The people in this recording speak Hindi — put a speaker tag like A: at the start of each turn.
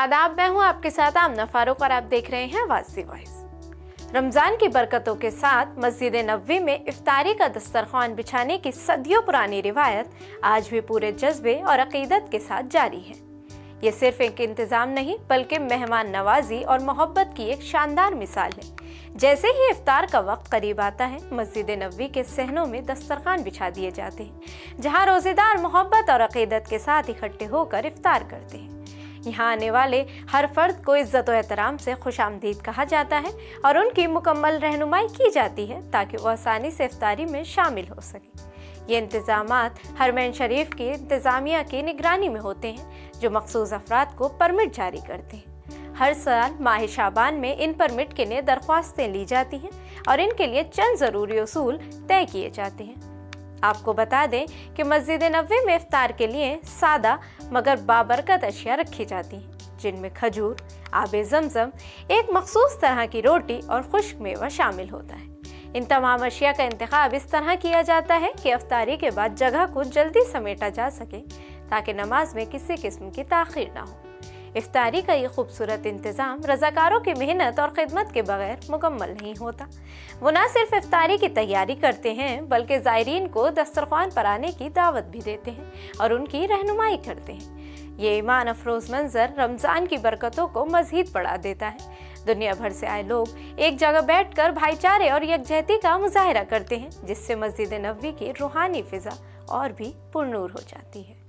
A: आदाब, मैं हूँ आपके साथ आमना फारूक और आप देख रहे हैं आवाज़ दी वॉइस। रमज़ान की बरकतों के साथ मस्जिद नबवी में इफ्तारी का दस्तरखान बिछाने की सदियों पुरानी रिवायत आज भी पूरे जज्बे और अकीदत के साथ जारी है। ये सिर्फ एक इंतज़ाम नहीं बल्कि मेहमान नवाजी और मोहब्बत की एक शानदार मिसाल है। जैसे ही इफ्तार का वक्त करीब आता है, मस्जिद नबवी के सहनों में दस्तरखान बिछा दिए जाते हैं, जहाँ रोज़ेदार मोहब्बत और अकीदत के साथ इकट्ठे होकर इफ्तार करते हैं। यहाँ आने वाले हर फर्द को इज्जत और एहतराम से खुशामदीद कहा जाता है और उनकी मुकम्मल रहनुमाई की जाती है ताकि वो आसानी से इफ्तारी में शामिल हो सके। ये इंतज़ामात हरमैन शरीफ की इंतज़ामिया की निगरानी में होते हैं, जो मखसूस अफराद को परमिट जारी करते हैं। हर साल माह शाबान में इन परमिट के लिए दरख्वास्तें ली जाती हैं और इनके लिए चंद ज़रूरी उसूल तय किए जाते हैं। आपको बता दें कि मस्जिद नबवी में इफ्तार के लिए सादा मगर बाबरकत अशिया रखी जाती हैं, जिनमें खजूर, आबे ज़मज़म, एक मखसूस तरह की रोटी और खुश्क मेवा शामिल होता है। इन तमाम अशिया का इंतखाब इस तरह किया जाता है कि इफ्तारी के बाद जगह को जल्दी समेटा जा सके ताकि नमाज में किसी किस्म की ताख़ीर ना हो। इफ्तारी का ये खूबसूरत इंतज़ाम रज़ाकारों की मेहनत और खिदमत के बगैर मुकम्मल नहीं होता। वो न सिर्फ इफ्तारी की तैयारी करते हैं बल्कि ज़ायरीन को दस्तरखान पर आने की दावत भी देते हैं और उनकी रहनुमाई करते हैं। ये ईमान अफरोज़ मंजर रमज़ान की बरकतों को मज़ीद बढ़ा देता है। दुनिया भर से आए लोग एक जगह बैठकर भाईचारे और यकजहती का मुजाहरा करते हैं, जिससे मस्जिद नबवी की रूहानी फ़िज़ा और भी पुरनूर हो जाती है।